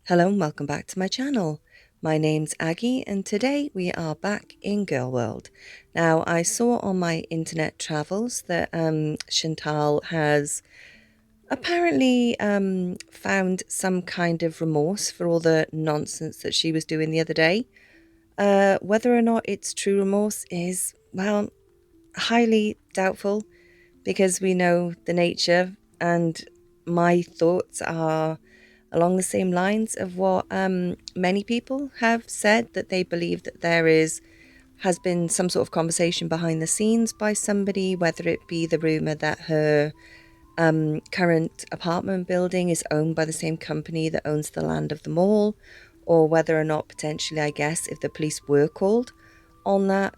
Hello and welcome back to my channel. My name's Aggie and today we are back in Gorlworld. Now I saw on my internet travels that Chantal has apparently found some kind of remorse for all the nonsense that she was doing the other day. Whether or not it's true remorse is, well, highly doubtful because we know the nature, and my thoughts are along the same lines of what many people have said, that they believe that has been some sort of conversation behind the scenes by somebody, whether it be the rumor that her current apartment building is owned by the same company that owns the land of the mall, or whether or not potentially, I guess, if the police were called on that,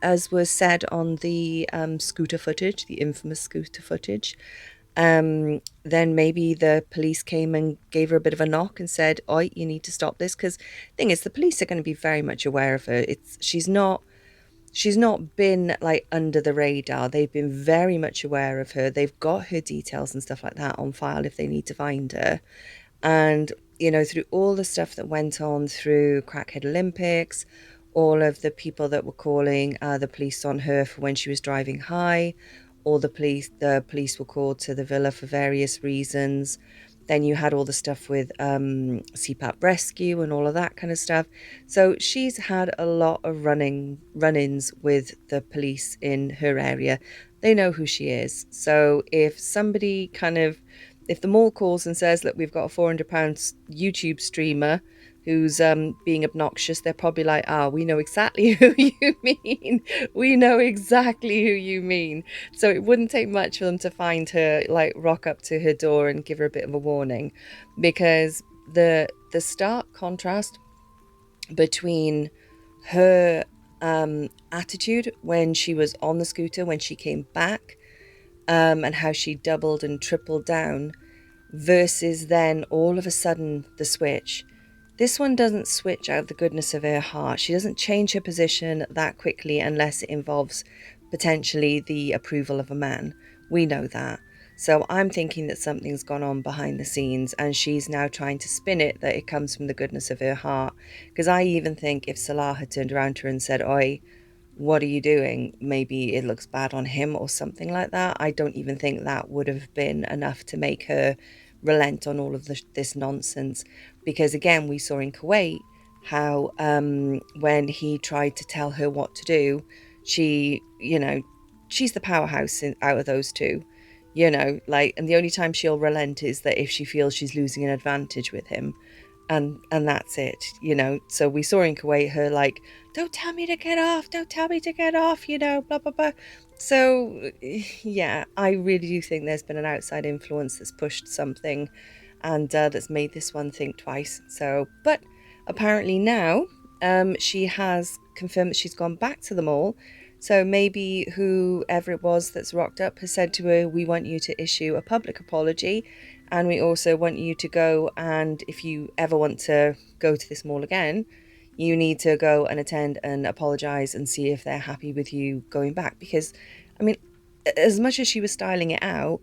as was said on the scooter footage, the infamous scooter footage, then maybe the police came and gave her a bit of a knock and said, "Oi, you need to stop this." Because the thing is, the police are going to be very much aware of her. She's not been like under the radar. They've been very much aware of her. They've got her details and stuff like that on file if they need to find her. And through all the stuff that went on through Crackhead Olympics, all of the people that were calling the police on her for when she was driving high, all the police were called to the villa for various reasons. Then you had all the stuff with CPAP rescue and all of that kind of stuff. So she's had a lot of run-ins with the police in her area. They know who she is. So if the mall calls and says, "Look, we've got a £400 YouTube streamer who's being obnoxious," they're probably like, "Ah, we know exactly who you mean. We know exactly who you mean." So it wouldn't take much for them to find her, like rock up to her door and give her a bit of a warning, because the stark contrast between her attitude when she was on the scooter, when she came back, and how she doubled and tripled down, versus then all of a sudden the switch. This one doesn't switch out of the goodness of her heart. She doesn't change her position that quickly unless it involves potentially the approval of a man. We know that. So I'm thinking that something's gone on behind the scenes and she's now trying to spin it that it comes from the goodness of her heart. Because I even think if Salah had turned around to her and said, "Oi, what are you doing?" maybe it looks bad on him or something like that. I don't even think that would have been enough to make her relent on all of this nonsense. Because again, we saw in Kuwait how when he tried to tell her what to do, she, she's the powerhouse out of those two, and the only time she'll relent is that if she feels she's losing an advantage with him, and that's it. So we saw in Kuwait her like, "Don't tell me to get off, don't tell me to get off," blah blah blah. So yeah, I really do think there's been an outside influence that's pushed something, and that's made this one think twice. So, but apparently now she has confirmed that she's gone back to the mall. So maybe whoever it was that's rocked up has said to her, "We want you to issue a public apology, and we also want you to go, and if you ever want to go to this mall again, you need to go and attend and apologize and see if they're happy with you going back." Because, I mean, as much as she was styling it out,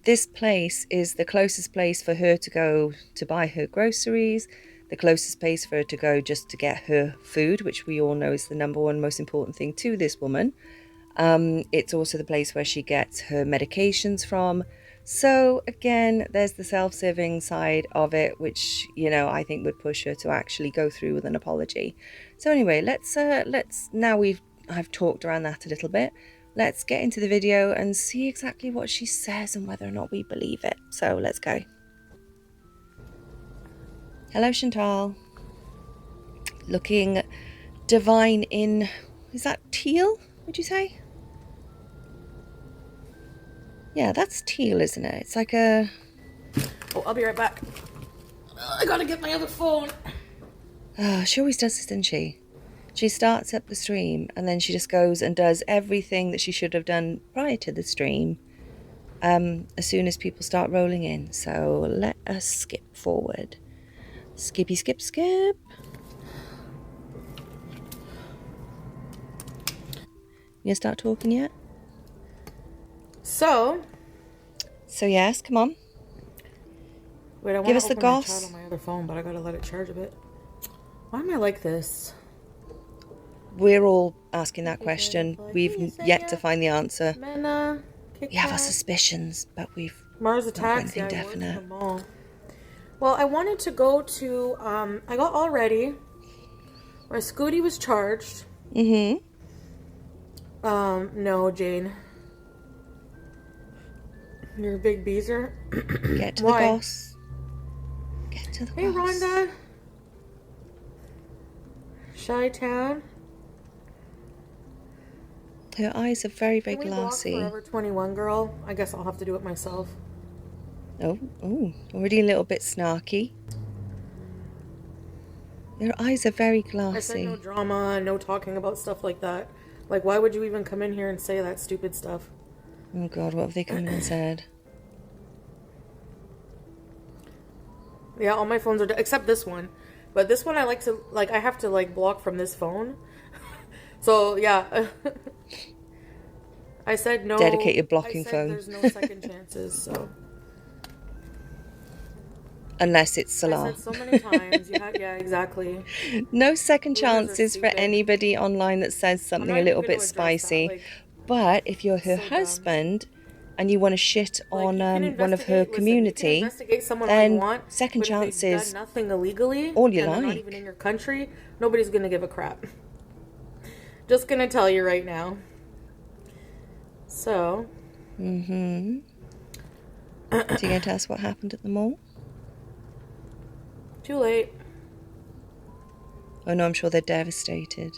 this place is the closest place for her to go to buy her groceries, the closest place for her to go just to get her food, which we all know is the number one most important thing to this woman. It's also the place where she gets her medications from. So again, there's the self-serving side of it, which, I think would push her to actually go through with an apology. So anyway, I've talked around that a little bit. Let's get into the video and see exactly what she says and whether or not we believe it. So let's go. Hello, Chantal. Looking divine in, is that teal, would you say? Yeah, that's teal, isn't it? It's like a... Oh, I'll be right back. I gotta get my other phone. She always does this, doesn't she? She starts up the stream and then she just goes and does everything that she should have done prior to the stream as soon as people start rolling in. So let us skip forward. Skippy skip skip. You gonna start talking yet? So yes, come on. Wait, I want Give to us the open my chat goss. on my other phone, but I gotta let it charge a bit. Why am I like this? We're all asking that question. We've yet to find the answer. Mena, We have our Kat. suspicions, but we've Mars not got attacks. anything Yeah, I wore to definite. the mall. Well, I wanted to go to. I got all ready. My scooty was charged. Mm-hmm. No, Jane. You're a big beezer. Get to Why? the goss. Get to the Hey, goss. Rhonda. Chi-Town. Her eyes are very, very Can we block glassy. Forever 21, girl? I guess I'll have to do it myself. Oh, already a little bit snarky. Your eyes are very glassy. I said no drama, no talking about stuff like that. Like, why would you even come in here and say that stupid stuff? Oh God, what have they come in and said? Yeah, all my phones are except this one. But this one I have to block from this phone. So, yeah. I said no. Dedicated blocking phone. There's no second chances, so. Unless it's Salah. I said so many times. Yeah, exactly. No second chances for anybody online that says something a little bit spicy. But if you're her husband and you want to shit on one of her community, then second chances, nothing illegally, all you and like. they're not even in your country, nobody's gonna give a crap. Just gonna tell you right now. So. Mm-hmm. So you're going to tell us what happened at the mall? Too late. Oh no, I'm sure they're devastated.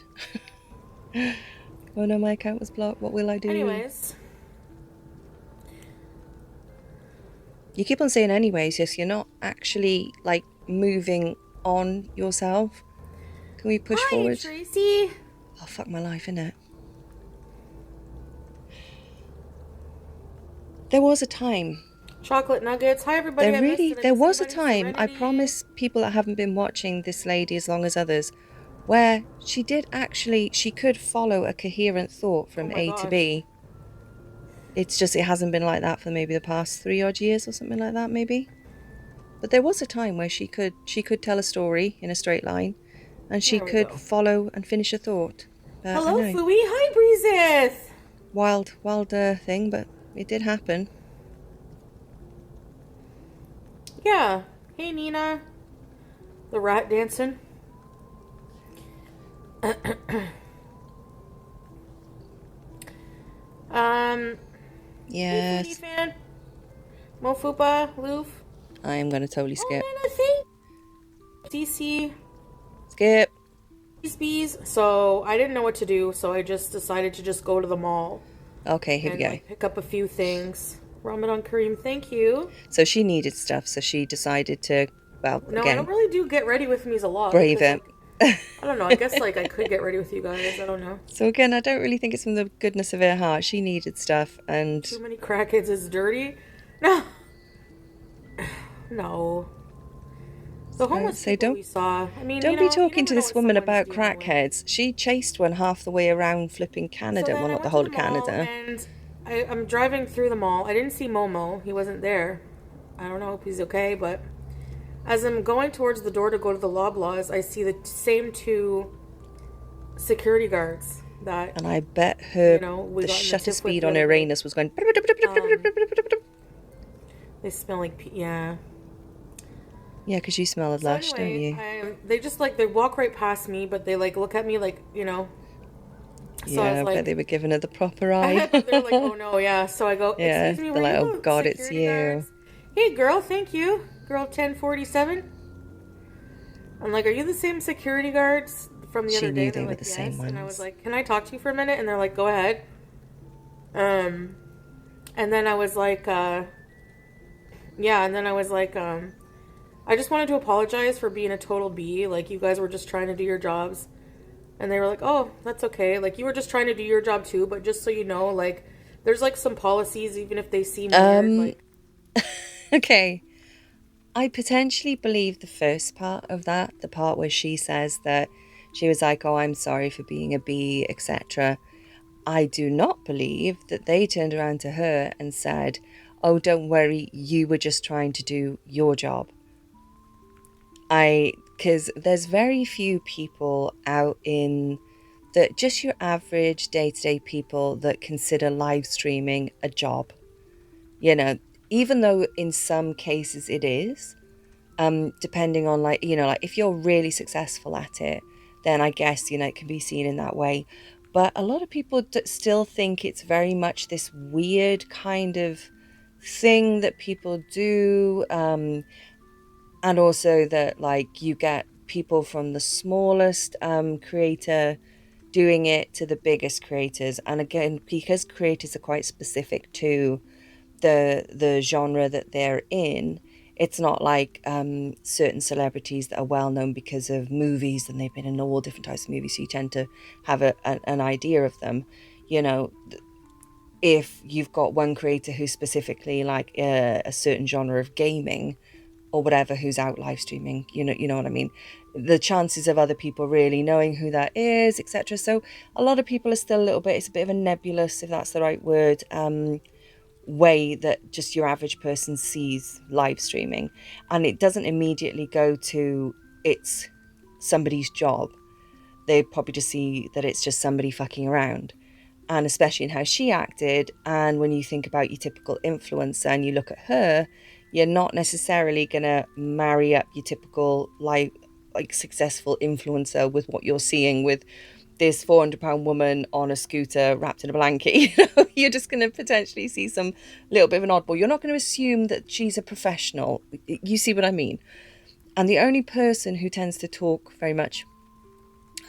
Oh no, my account was blocked. What will I do? Anyways. You keep on saying anyways, yes, you're not actually, like, moving on yourself. Can we push forward? Hi, Tracy. Oh, fuck my life, innit? There was a time. Chocolate nuggets. Hi, everybody. There was a time, I promise people that haven't been watching this lady as long as others, where she could follow a coherent thought from A to B. It's just, it hasn't been like that for maybe the past 3 odd years or something like that, maybe. But there was a time where she could tell a story in a straight line, and she could follow and finish a thought. But hello, Fooey. Hi, Breezes. Wild thing, but it did happen. Yeah. Hey, Nina. The rat dancing. Yes. Hey, fan. Mofupa, Loof. I am going to totally skip. DC. Skip. Beeze. So I didn't know what to do, so I just decided to just go to the mall. Okay, here we go. Pick up a few things. Ramadan Kareem, thank you. So she needed stuff, so she decided to, well, no, again, I don't really do get ready with me's a lot. Brave it. I don't know. I guess I could get ready with you guys. I don't know. So again, I don't really think it's from the goodness of her heart. She needed stuff, and too many crackheads is dirty. No. No. The homeless people we saw. I mean, don't be talking to this woman about crackheads. She chased one half the way around flipping Canada. Well, not the whole of Canada. And I'm driving through the mall. I didn't see Momo. He wasn't there. I don't know if he's okay, but as I'm going towards the door to go to the Loblaws, I see the same 2 security guards that. And I bet her the shutter speed on her anus was going. They smell like yeah, because you smell of lush, don't you? They just they walk right past me, but they look at me So yeah, I bet they were giving her the proper eye. They're like, oh no, yeah. So I go, yeah, they're like, oh God, it's you. Guards? Hey girl, thank you. Girl 1047. I'm like, are you the same security guards from the other day? She knew they were the same ones. And I was like, can I talk to you for a minute? And they're like, go ahead. And then I was like, I just wanted to apologize for being a total B. You guys were just trying to do your jobs. And they were like, oh, that's okay. You were just trying to do your job too, but just so you know, there's some policies, even if they seem weird. Okay. I potentially believe the first part of that, the part where she says that she was like, oh, I'm sorry for being a B, etc. I do not believe that they turned around to her and said, oh, don't worry, you were just trying to do your job. Because there's very few people out in that, just your average day-to-day people that consider live streaming a job. You know, even though in some cases it is, depending on, like, like if you're really successful at it, then I guess, it can be seen in that way. But a lot of people still think it's very much this weird kind of thing that people do. And also that, like, you get people from the smallest creator doing it to the biggest creators. And again, because creators are quite specific to the genre that they're in, it's not like certain celebrities that are well known because of movies, and they've been in all different types of movies, so you tend to have an idea of them. You know, if you've got one creator who's specifically like a certain genre of gaming or whatever, who's out live streaming, you know what I mean, the chances of other people really knowing who that is, etc. So a lot of people are still a little bit, it's a bit of a nebulous, if that's the right word, way that just your average person sees live streaming. And it doesn't immediately go to it's somebody's job. They probably just see that it's just somebody fucking around. And especially in how she acted, and when you think about your typical influencer and you look at her, you're not necessarily gonna marry up your typical like successful influencer with what you're seeing with this 400-pound woman on a scooter wrapped in a blanket. You're just going to potentially see some little bit of an oddball. You're not going to assume that she's a professional. You see what I mean? And the only person who tends to talk very much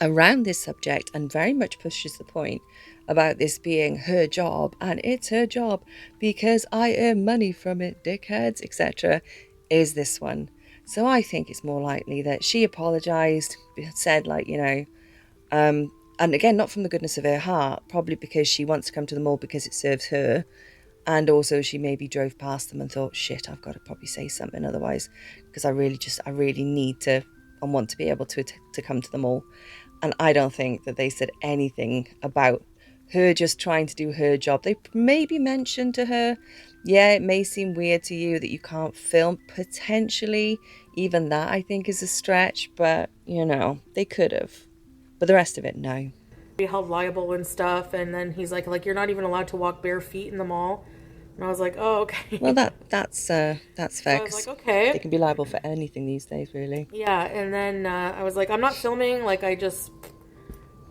around this subject and very much pushes the point about this being her job, and it's her job because I earn money from it, dickheads, etc., is this one. So I think it's more likely that she apologized, said, like, and again, not from the goodness of her heart, probably because she wants to come to the mall because it serves her. And also she maybe drove past them and thought, shit, I've got to probably say something otherwise, because I really need to and want to be able to come to the mall. And I don't think that they said anything about her just trying to do her job. They maybe mentioned to her, yeah, it may seem weird to you that you can't film. Potentially, even that I think is a stretch, but they could have. But the rest of it, no. Be held liable and stuff. And then he's like you're not even allowed to walk bare feet in the mall. And I was like, oh, Well, okay. that's So fair, I was like, because they okay. can be liable for anything these days, really. Yeah, and then I was like, I'm not filming. Like, I just,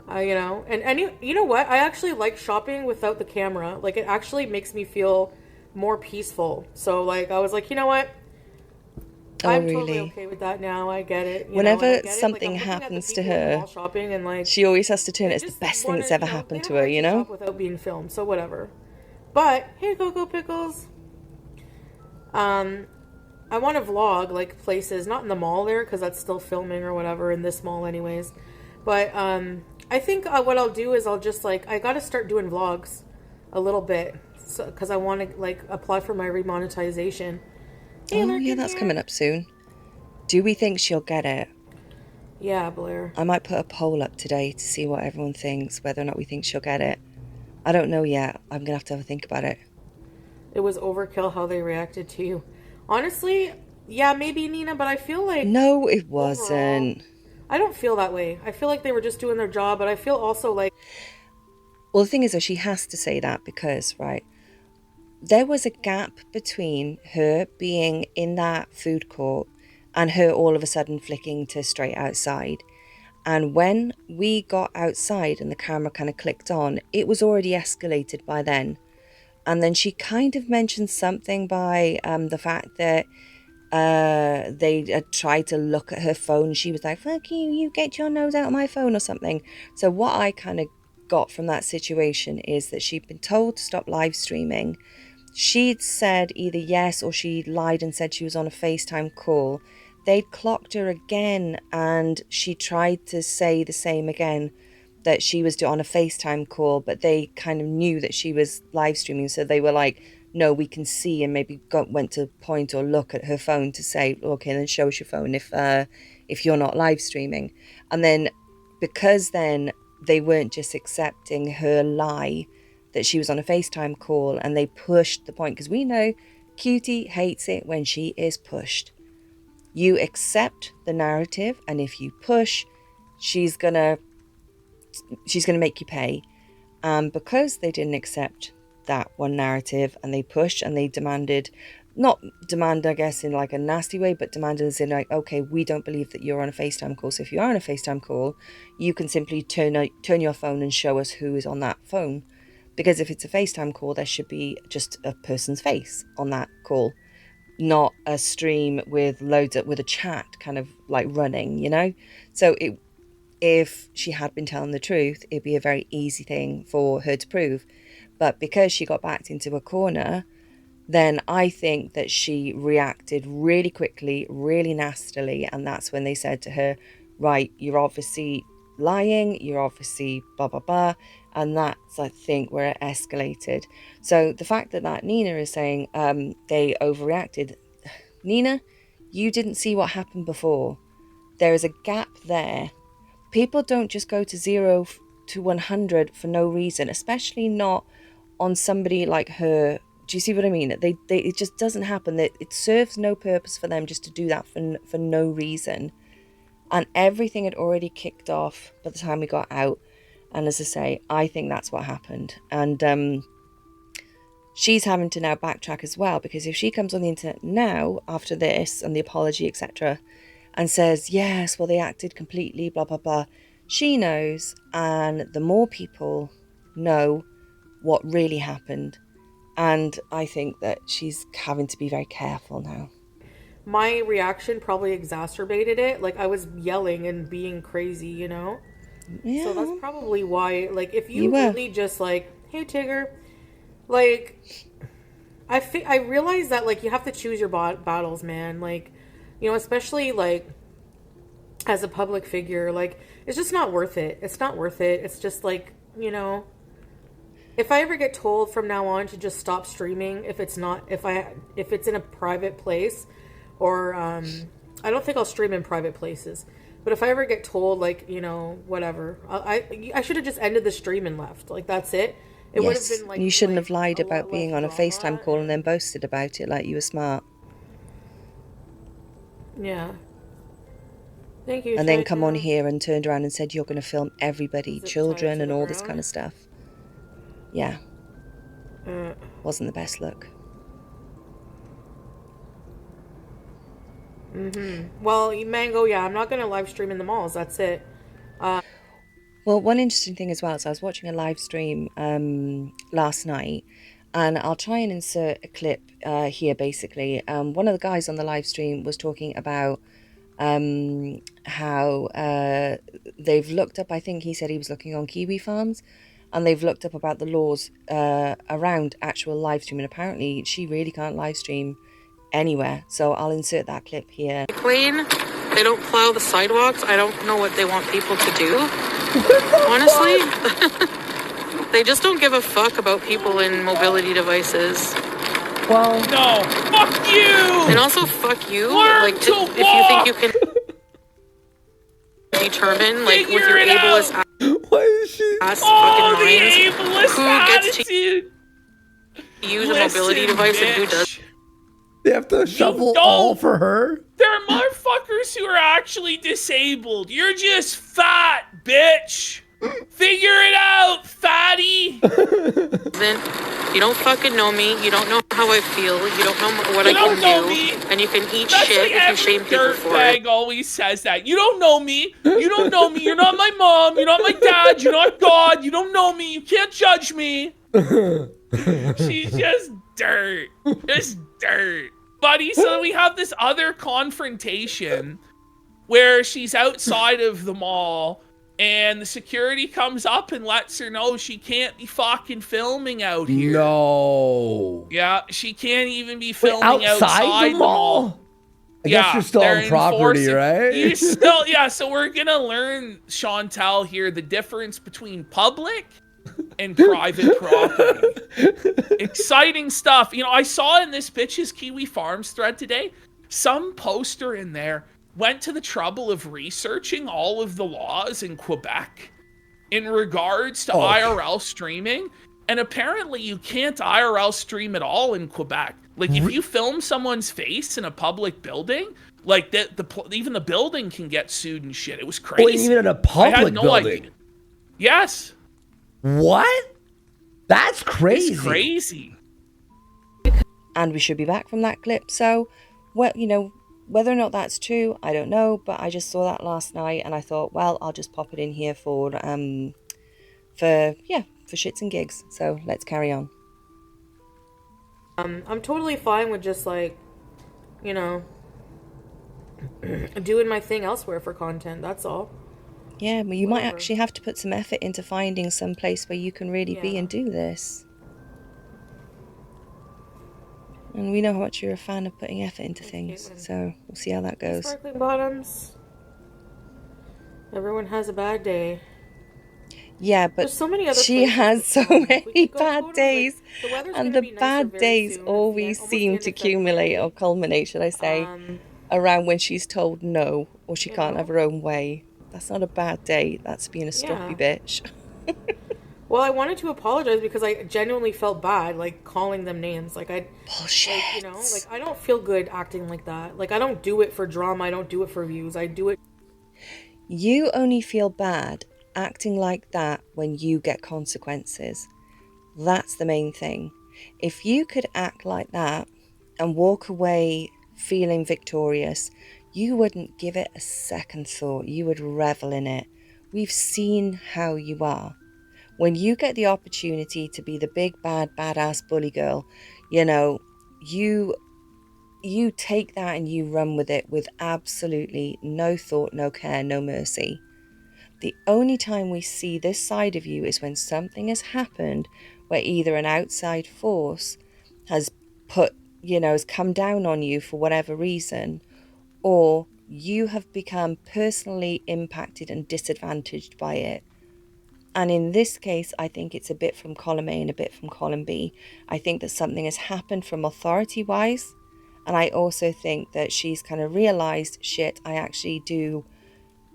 and you know what? I actually like shopping without the camera. Like, it actually makes me feel more peaceful. So, like, I was like, you know what? Oh, I'm totally really? okay with that now. I get it, and I Whenever get it. Like, something I'm looking at the happens to people in the her, mall shopping, and like, she always has to turn it they as the just best thing want that's to, ever they happened have to a her, right you to know? shop without being filmed. So whatever. But hey, Cocoa Pickles. Um, I want to vlog like places, not in the mall there because that's still filming or whatever in this mall, anyways. But I think what I'll do is I'll just like I got to start doing vlogs a little bit because I want to like apply for my remonetization. Hey, Oh, yeah, Lurkin that's here. coming up soon. Do we think she'll get it? Yeah, Blair. I might put a poll up today to see what everyone thinks, whether or not we think she'll get it. I don't know yet. I'm gonna have a think about it. It was overkill how they reacted to you. Honestly, yeah, maybe Nina, but I feel like No, it overall, wasn't. I don't feel that way. I feel like they were just doing their job, but I feel also like Well, the thing is, though, she has to say that because, right, there was a gap between her being in that food court and her all of a sudden flicking to straight outside. And when we got outside and the camera kind of clicked on, it was already escalated by then. And then she kind of mentioned something by the fact that they had tried to look at her phone. She was like, fuck you, you get your nose out of my phone or something. So what I kind of got from that situation is that she'd been told to stop live streaming. She'd said either yes or she lied and said she was on a FaceTime call. They'd clocked her again and she tried to say the same again, that she was on a FaceTime call, but they kind of knew that she was live streaming. So they were like, no, we can see, and maybe went to point or look at her phone to say, okay, then show us your phone if you're not live streaming. And then because then they weren't just accepting her lie that she was on a FaceTime call, and they pushed the point, because we know Cutie hates it when she is pushed. You accept the narrative, and if you push, she's gonna make you pay. And because they didn't accept that one narrative, and they pushed and they demanded, not demand, I guess, in like a nasty way, but demanded as in like, okay, we don't believe that you're on a FaceTime call. So if you are on a FaceTime call, you can simply turn your phone and show us who is on that phone. Because if it's a FaceTime call, there should be just a person's face on that call, not a stream with with a chat kind of like running, you know? So if she had been telling the truth, it'd be a very easy thing for her to prove. But because she got backed into a corner, then I think that she reacted really quickly, really nastily. And that's when they said to her, right, you're obviously lying, you're obviously blah, blah, blah. And that's, I think, where it escalated. So the fact that Nina is saying they overreacted, Nina, you didn't see what happened before. There is a gap there. People don't just go to 0 to 100 for no reason, especially not on somebody like her. Do you see what I mean? It just doesn't happen. It serves no purpose for them just to do that for no reason. And everything had already kicked off by the time we got out. And as I say, I think that's what happened. And she's having to now backtrack as well, because if she comes on the internet now after this and the apology, etc., and says, yes, well, they acted completely, blah, blah, blah, she knows. And the more people know what really happened. And I think that she's having to be very careful now. My reaction probably exacerbated it. Like, I was yelling and being crazy, you know? Yeah. So that's probably why, like, if you were. really just, like, hey, Tigger, like, I realize that, like, you have to choose your battles, man. Like, you know, especially, like, as a public figure, like, it's just not worth it. It's not worth it. It's just, like, you know, if I ever get told from now on to just stop streaming, if it's in a private place, or, I don't think I'll stream in private places. But if I ever get told, like, you know, whatever, I should have just ended the stream and left. Like, that's it. It would have been like, you shouldn't like, have lied about being on a FaceTime call and then boasted about it like you were smart. Yeah. Thank you. And then come on here and turned around and said you're going to film everybody, children and all this kind of stuff. Yeah. Wasn't the best look. Well, Mango, yeah, I'm not going to live stream in the malls. That's it. Well, one interesting thing as well is I was watching a live stream last night, and I'll try and insert a clip here, basically. One of the guys on the live stream was talking about how they've looked up, I think he said he was looking on kiwi farms, and they've looked up about the laws around actual live streaming. Apparently, she really can't live stream anywhere. So I'll insert that clip here. Clean. They don't plow the sidewalks. I don't know what they want people to do. Honestly, they just don't give a fuck about people in mobility devices. Well, no, fuck you. And also, fuck you. Learn like, to if you think you can determine, like, with your ableist ass fucking minds, who gets to use a mobility device and who does. They have to shovel all for her? There are motherfuckers who are actually disabled. You're just fat, bitch. Figure it out, fatty. Then you don't fucking know me. You don't know how I feel. You don't know what I can do. Me. And you can eat That's shit like if you shame people for it. Always says that. You don't know me. You don't know me. You're not my mom. You're not my dad. You're not God. You don't know me. You can't judge me. She's just dirt. Just dirt. Buddy, so we have this other confrontation where she's outside of the mall and the security comes up and lets her know she can't be fucking filming out here. No. Yeah, she can't even be filming outside the mall? I guess you're still on property, right? You're still, yeah, so we're gonna learn, Chantal, here, the difference between public and private property. Exciting stuff. You know, I saw in this bitch's Kiwi Farms thread today, some poster in there went to the trouble of researching all of the laws in Quebec in regards to IRL streaming. And apparently you can't IRL stream at all in Quebec. Like, if you film someone's face in a public building, Like even the building can get sued and shit. It was Oh, crazy. even in a I public had no building. idea. Yes. What? That's crazy. It's crazy. And we should be back from that clip. So, well, you know, whether or not that's true, I don't know. But I just saw that last night, and I thought, well, I'll just pop it in here for shits and gigs. So let's carry on. I'm totally fine with just like, you know, doing my thing elsewhere for content. That's all. Yeah, well, you might actually have to put some effort into finding some place where you can really be and do this. And we know how much you're a fan of putting effort into things, so we'll see how that goes. Sparkling bottoms. Everyone has a bad day. Yeah, but there's so many other she has so many bad days, like, and the bad days always seem to accumulate or culminate, should I say, around when she's told no or she can't have her own way. That's not a bad day. That's being a stroppy bitch. Well, I wanted to apologize because I genuinely felt bad, like, calling them names. Like, bullshit. Like, you know, like, I don't feel good acting like that. Like, I don't do it for drama. I don't do it for views. I do it. You only feel bad acting like that when you get consequences. That's the main thing. If you could act like that and walk away feeling victorious, you wouldn't give it a second thought. You would revel in it. We've seen how you are. When you get the opportunity to be the big, bad, badass bully girl, you know, you take that and you run with it with absolutely no thought, no care, no mercy. The only time we see this side of you is when something has happened where either an outside force has has come down on you for whatever reason, or you have become personally impacted and disadvantaged by it. And in this case, I think it's a bit from column A and a bit from column B. I think that something has happened from authority-wise. And I also think that she's kind of realised, shit, I actually do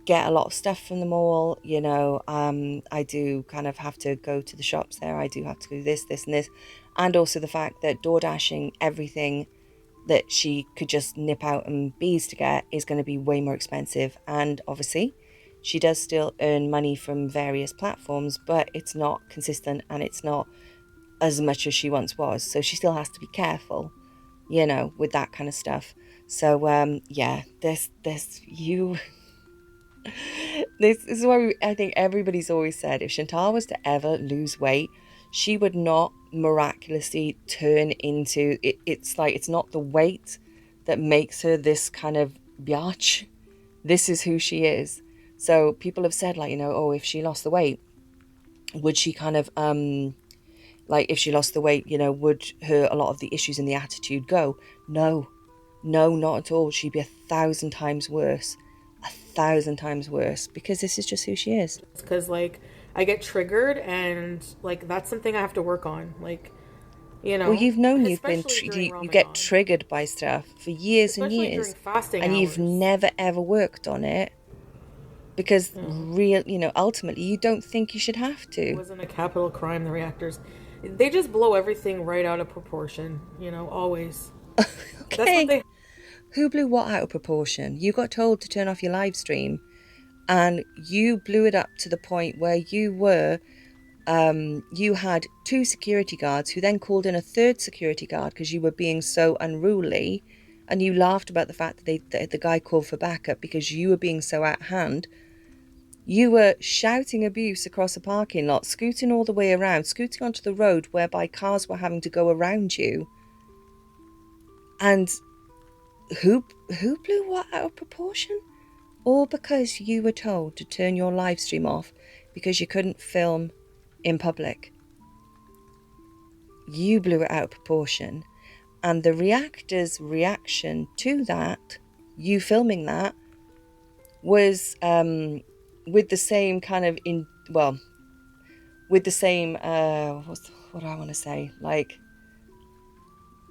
get a lot of stuff from the mall. You know, I do kind of have to go to the shops there. I do have to do this, and this. And also the fact that door dashing everything that she could just nip out and Beeze to get is going to be way more expensive. And obviously, she does still earn money from various platforms, but it's not consistent and it's not as much as she once was. So she still has to be careful, you know, with that kind of stuff. So this is why I think everybody's always said if Chantal was to ever lose weight, she would not miraculously turn into it. It's like, it's not the weight that makes her this kind of biatch. This is who she is. So people have said, like, you know, oh, if she lost the weight, would she kind of like, if she lost the weight, you know, would a lot of the issues and the attitude go? No, not at all. She'd be 1,000 times worse. 1,000 times worse, because this is just who she is. Because, like, I get triggered, and, like, that's something I have to work on. Like, you know. Well, you've known you get triggered by stuff for years and years, during fasting and hours. You've never ever worked on it because ultimately you don't think you should have to. It wasn't a capital crime. The reactors, they just blow everything right out of proportion. You know, always. Okay. That's what Who blew what out of proportion? You got told to turn off your live stream, and you blew it up to the point where you had 2 security guards who then called in a 3rd security guard because you were being so unruly, and you laughed about the fact that the guy called for backup because you were being so out of hand. You were shouting abuse across a parking lot, scooting all the way around, scooting onto the road whereby cars were having to go around you. And who blew what out of proportion? All because you were told to turn your live stream off because you couldn't film in public. You blew it out of proportion. And the reactors' reaction to that, you filming that, was with the same kind of with the same what do I want to say, like,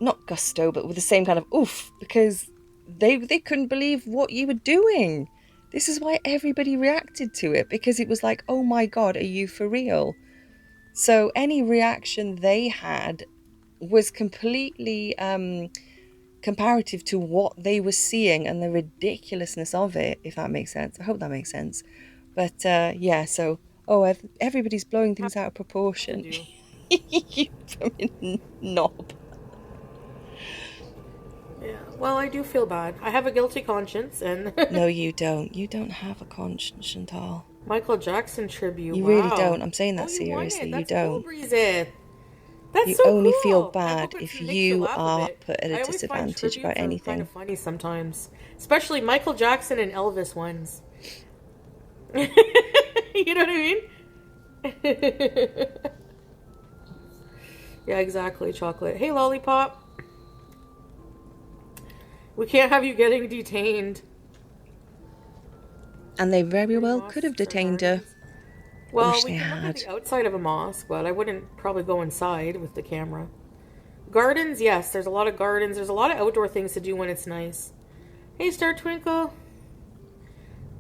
not gusto, but with the same kind of oof, because they couldn't believe what you were doing. This is why everybody reacted to it, because it was like, oh my god, are you for real? So any reaction they had was completely comparative to what they were seeing and the ridiculousness of it, if that makes sense. I hope that makes sense. But yeah, so everybody's blowing things out of proportion. You fucking knob. Yeah, well, I do feel bad. I have a guilty conscience, and No, you don't. You don't have a conscience, Chantal. Michael Jackson tribute. You wow. really don't. I'm saying that you won seriously. it. You That's cool, don't. Breeze. That's You so only cool. feel I bad hope if makes you laugh a are bit. put at I a always find disadvantage by tributes are anything. kind of funny sometimes, especially Michael Jackson and Elvis ones. You know what I mean? Yeah, exactly. Chocolate. Hey, Lollipop. We can't have you getting detained. And they very well could have detained her. Well, Wish we they could look at had. the outside of a mosque, but I wouldn't probably go inside with the camera. Gardens, yes, there's a lot of gardens. There's a lot of outdoor things to do when it's nice. Hey, Star Twinkle.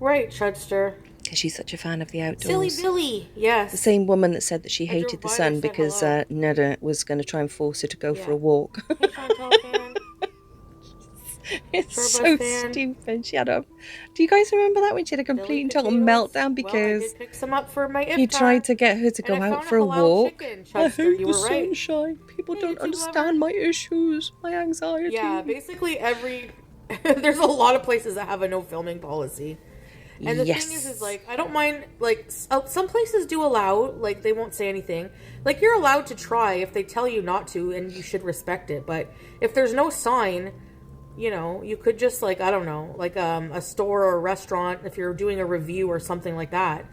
Right, Chudster. Because she's such a fan of the outdoors. Silly Billy, yes. The same woman that said that she hated the by, sun said because hello. Neda was going to try and force her to go for Yeah. a walk. Hey, Chantal fan. It's Short so bus fan. stupid. She had a... Do you guys remember that when she had a complete and total meltdown because well, I did pick some up for my iftar. he tried to get her to go and I out found for a halal walk? Chicken, I Chudster. hate You the were right. sunshine. People Hey, don't YouTube understand lover. my issues, my anxiety. Yeah, basically every... There's a lot of places that have a no filming policy. And the thing is like, I don't mind, like, some places do allow, like, they won't say anything. Like, you're allowed to try if they tell you not to, and you should respect it. But if there's no sign, you know, you could just, like, I don't know, like, a store or a restaurant, if you're doing a review or something like that.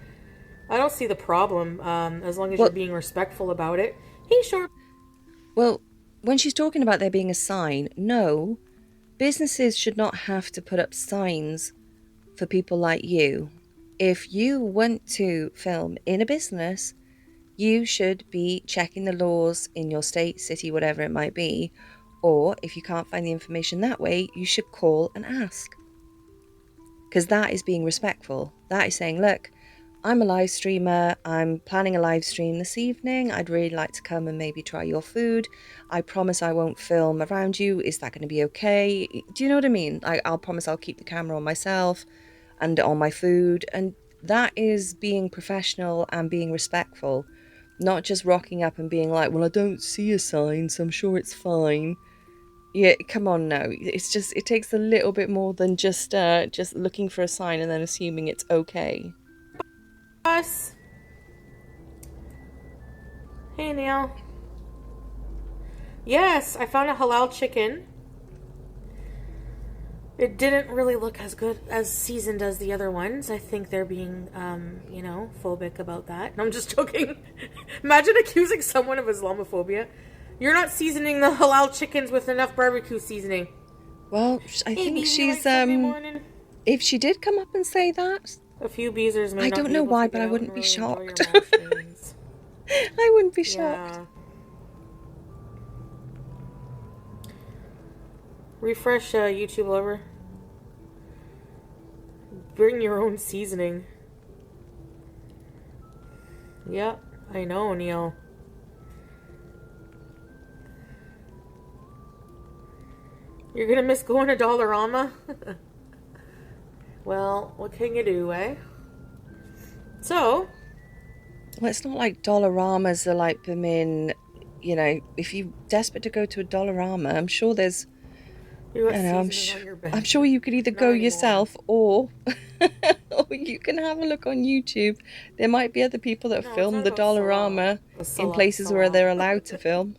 I don't see the problem, as long as you're being respectful about it. Hey, Short. Well, when she's talking about there being a sign, no, businesses should not have to put up signs for people like you. If you want to film in a business, you should be checking the laws in your state, city, whatever it might be. Or if you can't find the information that way, you should call and ask. Because that is being respectful. That is saying, look, I'm a live streamer. I'm planning a live stream this evening. I'd really like to come and maybe try your food. I promise I won't film around you. Is that going to be okay? Do you know what I mean? I'll promise I'll keep the camera on myself and on my food. And that is being professional and being respectful. Not just rocking up and being like, well, I don't see a sign, so I'm sure it's fine. Yeah, come on now. It's just, it takes a little bit more than just looking for a sign and then assuming it's okay. Us. Hey, Neil. Yes, I found a halal chicken. It didn't really look as good as seasoned as the other ones. I think they're being, you know, phobic about that. No, I'm just joking. Imagine accusing someone of Islamophobia. You're not seasoning the halal chickens with enough barbecue seasoning. Well, I think Beeze, she's, like if she did come up and say that, a few Beezers may I not don't be know able why, to but get I out wouldn't and be really enjoy shocked. your marshmallows. I wouldn't be shocked. Yeah. Refresh YouTube lover. Bring your own seasoning. Yep, I know, Neil. You're gonna miss going to Dollarama? Well, what can you do, eh? So... Well, it's not like Dollaramas are like them in, you know, if you're desperate to go to a Dollarama, I'm sure there's, I'm sure you could either go yourself or or you can have a look on YouTube. There might be other people that film the Dollarama in places where they're allowed to film.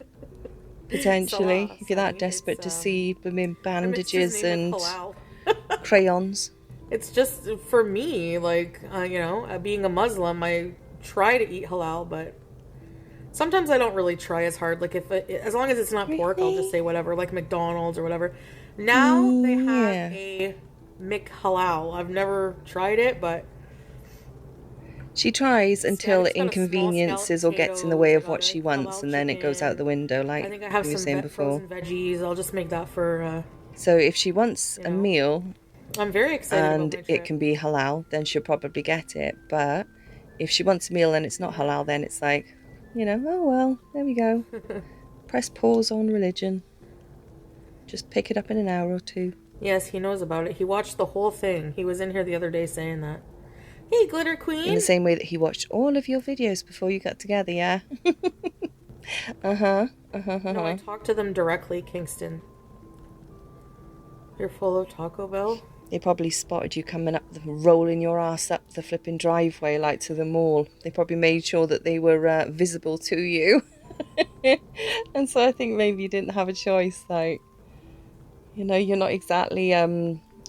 Potentially, if you're that desperate to see them in bandages and crayons. It's just, for me, like, you know, being a Muslim, I try to eat halal, but sometimes I don't really try as hard. Like, as long as it's not pork, I'll just say whatever, like McDonald's or whatever. Now they have a McHalal. I've never tried it, but she tries until it inconveniences or gets in the way of what she wants, and then it goes out the window, like I think I have you were saying before. Frozen veggies. I'll just make that for... so if she wants a meal, I'm very excited and about my trip. it can be halal, then she'll probably get it. But if she wants a meal and it's not halal, then it's like, you know, oh well, there we go. Press pause on religion. Just pick it up in an hour or two. Yes, he knows about it. He watched the whole thing. He was in here the other day saying that. Hey, Glitter Queen! In the same way that he watched all of your videos before you got together, yeah? No, I talked to them directly, Kingston. You're full of Taco Bell? They probably spotted you coming up, rolling your ass up the flipping driveway, like to the mall. They probably made sure that they were visible to you. And so I think maybe you didn't have a choice. Like, you know, you're not exactly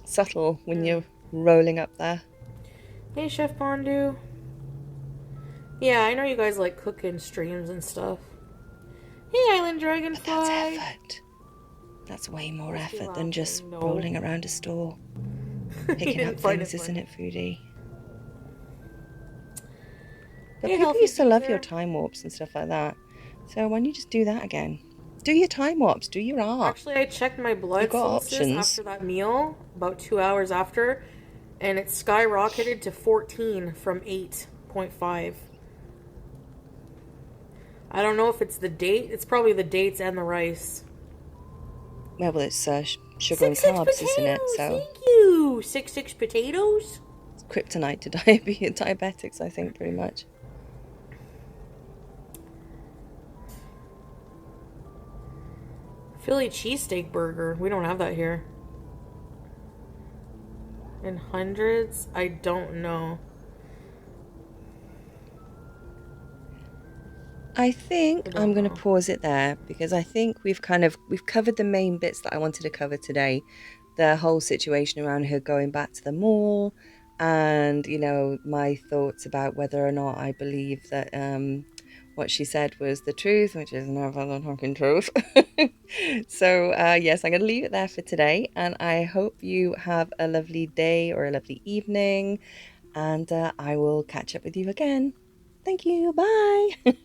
subtle when you're rolling up there. Hey, Chef Bondu. Yeah, I know you guys like cooking streams and stuff. Hey, Island Dragonfly. But that's effort. That's way more effort than just rolling around a store. Picking up things, isn't it, Foodie? But Hey, people used to love your time warps and stuff like that. So why don't you just do that again? Do your time warps, do your art. Actually, I checked my blood solstice after that meal, about 2 hours after, and it skyrocketed to 14 from 8.5. I don't know if it's the date. It's probably the dates and the rice. Well, it's sugar and carbs, potatoes, isn't it? So thank you. 6 potatoes. It's kryptonite to diabetics, I think, pretty much. Philly cheesesteak burger. We don't have that here. In hundreds? I don't know. I think I'm going to pause it there because I think we've covered the main bits that I wanted to cover today. The whole situation around her going back to the mall and, you know, my thoughts about whether or not I believe that what she said was the truth, which is never the fucking truth. So, yes, I'm going to leave it there for today. And I hope you have a lovely day or a lovely evening. And I will catch up with you again. Thank you. Bye.